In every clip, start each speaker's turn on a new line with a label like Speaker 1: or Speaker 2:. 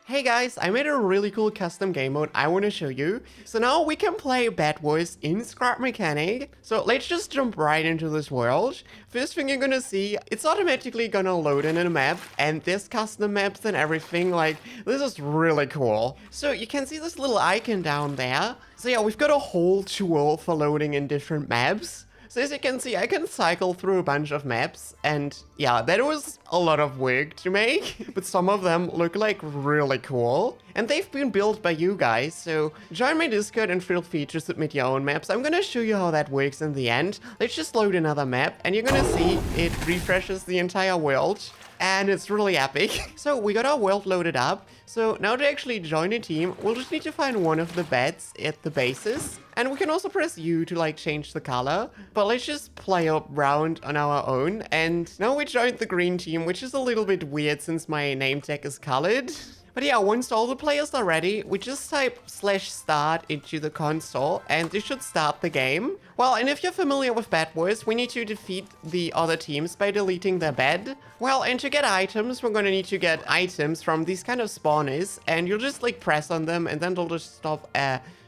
Speaker 1: Hey guys, I made a really cool custom game mode I want to show you. So now we can play Bedwars in Scrap Mechanic. So let's just jump right into this world. First thing you're gonna see, it's automatically gonna load in a map, and there's custom maps and everything. Like, this is really cool. So you can see this little icon down there. So yeah, we've got a whole tool for loading in different maps. So as you can see, I can cycle through a bunch of maps, and yeah, that was a lot of work to make, but some of them look like really cool. And they've been built by you guys, so join my Discord and feel free to submit your own maps. I'm gonna show you how that works in the end. Let's just load another map, and you're gonna see it refreshes the entire world. And it's really epic. So we got our world loaded up. So now to actually join a team, we'll just need to find one of the beds at the bases. And we can also press U to like change the color. But let's just play around on our own. And now we joined the green team, which is a little bit weird since my name tag is colored. But yeah, once all the players are ready, we just type /start into the console and this should start the game. Well, and if you're familiar with Bedwars, we need to defeat the other teams by deleting their bed. Well, and to get items, we're gonna need to get items from these kind of spawners, and you'll just like press on them and then they'll just stop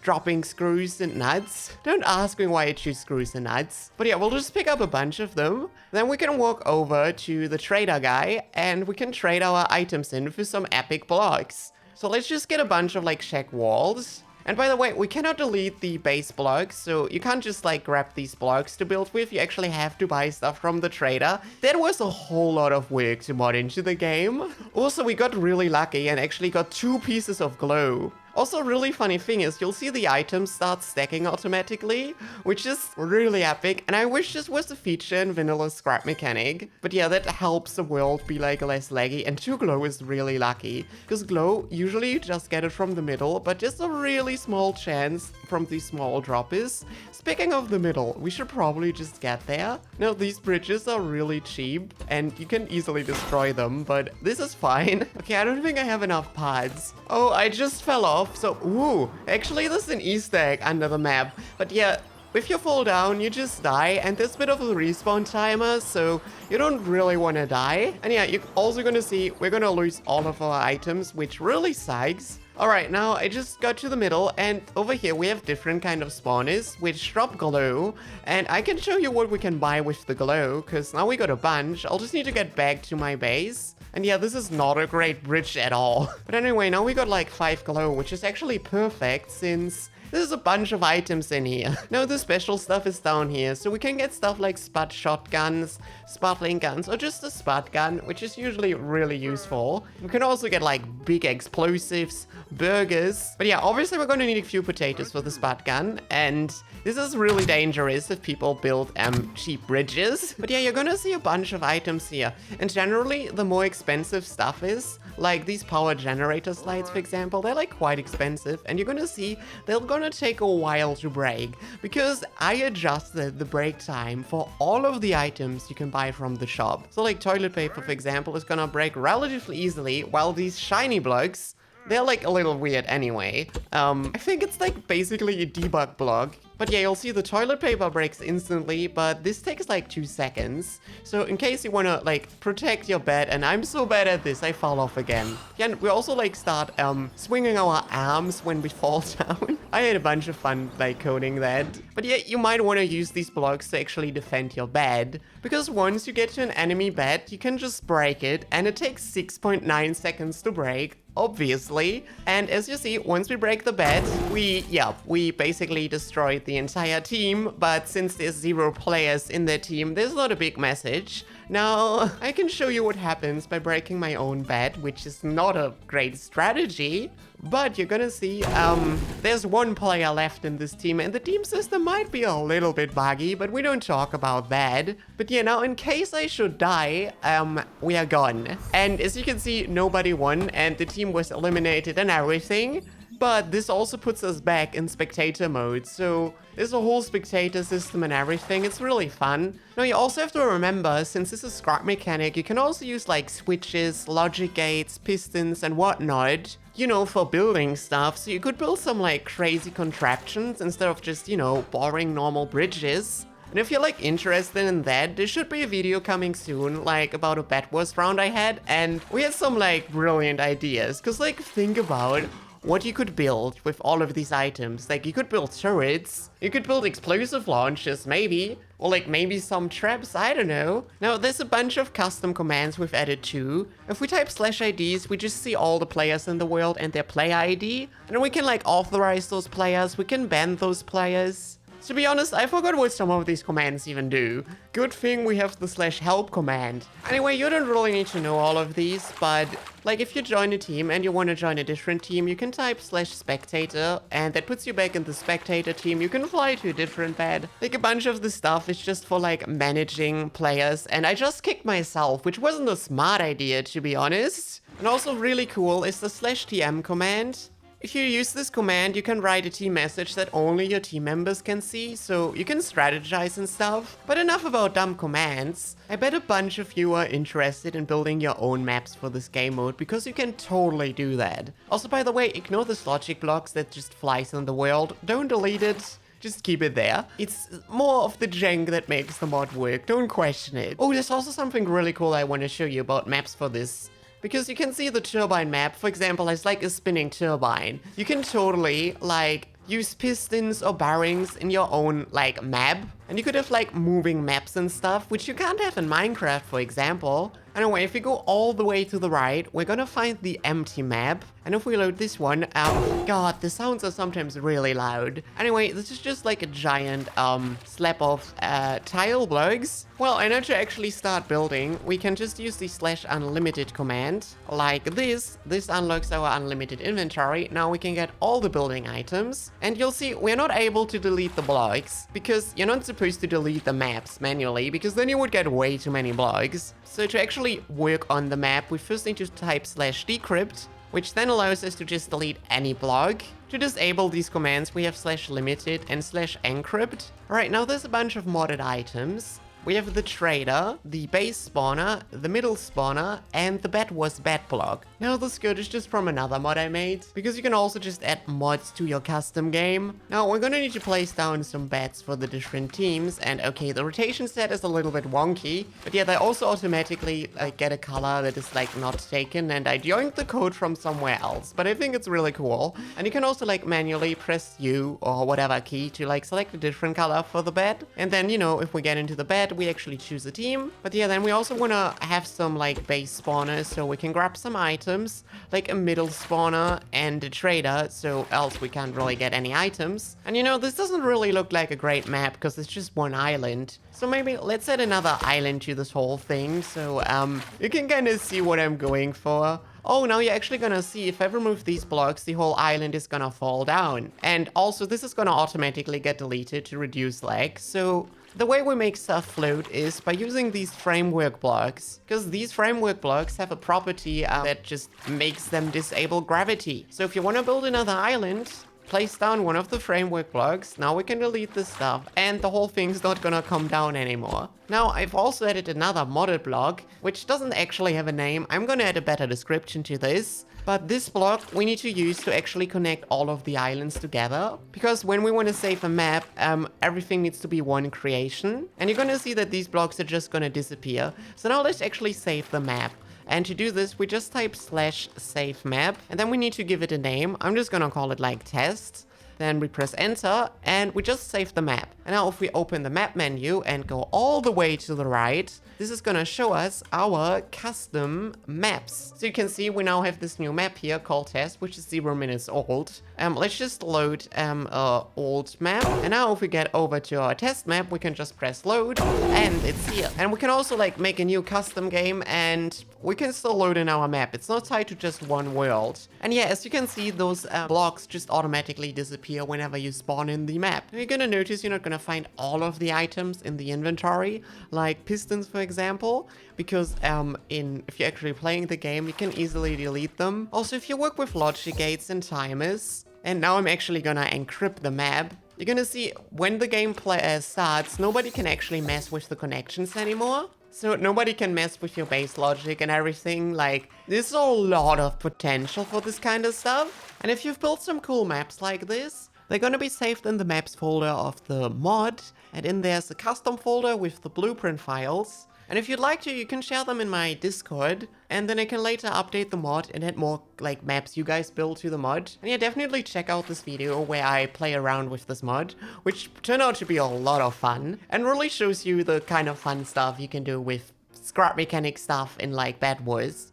Speaker 1: dropping screws and nuts. Don't ask me why I choose screws and nuts. But yeah, we'll just pick up a bunch of them. Then we can walk over to the trader guy and we can trade our items in for some epic blocks. So let's just get a bunch of like check walls. And by the way, we cannot delete the base blocks, so you can't just like grab these blocks to build with. You actually have to buy stuff from the trader. That was a whole lot of work to mod into the game. Also, we got really lucky and actually got 2 pieces of glow. Also, a really funny thing is you'll see the items start stacking automatically, which is really epic, and I wish this was a feature in vanilla Scrap Mechanic. But yeah, that helps the world be like less laggy, and 2 glow is really lucky, because glow, usually you just get it from the middle, but just a really small chance from these small droppers. Speaking of the middle, we should probably just get there. Now, these bridges are really cheap, and you can easily destroy them, but this is fine. Okay, I don't think I have enough pods. Oh, I just fell off. So, ooh, actually there's an Easter egg under the map. But yeah, if you fall down, you just die, and there's a bit of a respawn timer, so you don't really want to die. And yeah, you're also gonna see we're gonna lose all of our items, which really sucks. Alright, now I just got to the middle, and over here we have different kind of spawners, which drop glow, and I can show you what we can buy with the glow, because now we got a bunch. I'll just need to get back to my base. And yeah, this is not a great bridge at all. But anyway, now we got like 5 glow, which is actually perfect since there's a bunch of items in here. Now the special stuff is down here, so we can get stuff like spud shotguns, sputling guns, or just a spud gun, which is usually really useful. We can also get like big explosives, burgers. But yeah, obviously we're gonna need a few potatoes for the spud gun, and this is really dangerous if people build cheap bridges. But yeah, you're gonna see a bunch of items here, and generally the more expensive stuff is, like these power generator slides, for example, they're like quite expensive, and you're gonna see they're gonna take a while to break, because I adjusted the break time for all of the items you can buy from the shop. So like toilet paper, for example, is gonna break relatively easily, while these shiny blocks, they're like a little weird anyway. I think it's like basically a debug block. But yeah, you'll see the toilet paper breaks instantly, but this takes like 2 seconds. So in case you wanna like protect your bed, and I'm so bad at this, I fall off again. Yeah, and we also like start swinging our arms when we fall down. I had a bunch of fun like coding that. But yeah, you might wanna use these blocks to actually defend your bed, because once you get to an enemy bed, you can just break it, and it takes 6.9 seconds to break. Obviously. And as you see, once we break the bed, we basically destroyed the entire team. But since there's 0 players in their team, there's not a big message. Now, I can show you what happens by breaking my own bed, which is not a great strategy. But you're gonna see, there's 1 player left in this team, and the team system might be a little bit buggy, but we don't talk about that. But yeah, now in case I should die, we are gone. And as you can see, nobody won, and the team was eliminated and everything. But this also puts us back in spectator mode, so there's a whole spectator system and everything. It's really fun. Now you also have to remember, since this is Scrap Mechanic, you can also use like switches, logic gates, pistons, and whatnot, you know, for building stuff. So you could build some like crazy contraptions instead of just, you know, boring normal bridges. And if you're like interested in that, there should be a video coming soon, like about a Bedwars round I had, and we had some like brilliant ideas. Cause like think about what you could build with all of these items. Like you could build turrets, you could build explosive launchers maybe, or like maybe some traps, I don't know. Now there's a bunch of custom commands we've added too. If we type /IDs, we just see all the players in the world and their player ID. And then we can like authorize those players, we can ban those players. To be honest, I forgot what some of these commands even do. Good thing we have the /help command. Anyway, you don't really need to know all of these, but like if you join a team and you want to join a different team, you can type /spectator and that puts you back in the spectator team. You can fly to a different bed. Like a bunch of the stuff is just for like managing players, and I just kicked myself, which wasn't a smart idea to be honest. And also really cool is the /tm command. If you use this command, you can write a team message that only your team members can see, so you can strategize and stuff. But enough about dumb commands. I bet a bunch of you are interested in building your own maps for this game mode, because you can totally do that. Also, by the way, ignore this logic blocks that just flies in the world. Don't delete it. Just keep it there. It's more of the jank that makes the mod work. Don't question it. Oh, there's also something really cool I want to show you about maps for this. Because you can see the turbine map, for example, as like a spinning turbine. You can totally, like, use pistons or bearings in your own, like, map. And you could have, like, moving maps and stuff, which you can't have in Minecraft, for example. Anyway, if we go all the way to the right, we're gonna find the empty map. And if we load this one, God, the sounds are sometimes really loud. Anyway, this is just like a giant, slab of, tile blocks. Well, I know to actually start building, we can just use the /unlimited command, like this. This unlocks our unlimited inventory. Now we can get all the building items. And you'll see, we're not able to delete the blocks, because you're not supposed to delete the maps manually, because then you would get way too many blocks. So to actually work on the map, we first need to type /decrypt, which then allows us to just delete any block. To disable these commands, we have /limited and /encrypt. Alright, now there's a bunch of modded items. We have the trader, the base spawner, the middle spawner, and the Bedwars bed block. Now this code is just from another mod I made, because you can also just add mods to your custom game. Now we're gonna need to place down some beds for the different teams, and okay, the rotation set is a little bit wonky, but yeah, they also automatically get a color that is like not taken, and I joined the code from somewhere else, but I think it's really cool. And you can also like manually press U or whatever key to like select a different color for the bed, and then, you know, if we get into the bed, we actually choose a team. But yeah, then we also want to have some like base spawners, so we can grab some items like a middle spawner and a trader, so else we can't really get any items. And you know, this doesn't really look like a great map because it's just one island. So maybe let's add another island to this whole thing, so you can kind of see what I'm going for. Oh, now you're actually gonna see if I remove these blocks, the whole island is gonna fall down. And also this is gonna automatically get deleted to reduce lag. So the way we make stuff float is by using these framework blocks, because these framework blocks have a property that just makes them disable gravity. So if you want to build another island, place down one of the framework blocks. Now we can delete this stuff and the whole thing's not gonna come down anymore. Now I've also added another modded block, which doesn't actually have a name. I'm gonna add a better description to this. But this block we need to use to actually connect all of the islands together. Because when we want to save a map, everything needs to be one creation. And you're gonna see that these blocks are just gonna disappear. So now let's actually save the map. And to do this, we just type /save map. And then we need to give it a name. I'm just gonna call it like test. Then we press enter and we just save the map. And now if we open the map menu and go all the way to the right, this is gonna show us our custom maps. So you can see we now have this new map here called test, which is 0 minutes old. Let's just load a old map. And now if we get over to our test map, we can just press load and it's here. And we can also like make a new custom game and we can still load in our map. It's not tied to just one world. And yeah, as you can see, those blocks just automatically disappear whenever you spawn in the map. You're gonna notice you're not gonna find all of the items in the inventory, like pistons for example, because if you're actually playing the game, you can easily delete them. Also, if you work with logic gates and timers, and now I'm actually gonna encrypt the map, you're gonna see when the game starts, nobody can actually mess with the connections anymore. So nobody can mess with your base logic and everything. Like, there's a lot of potential for this kind of stuff. And if you've built some cool maps like this, They're gonna be saved in the maps folder of the mod, and in there's a custom folder with the blueprint files. And if you'd like to, you can share them in my Discord, and then I can later update the mod and add more like maps you guys build to the mod. And yeah, definitely check out this video where I play around with this mod, which turned out to be a lot of fun, and really shows you the kind of fun stuff you can do with scrap mechanic stuff in like Bedwars.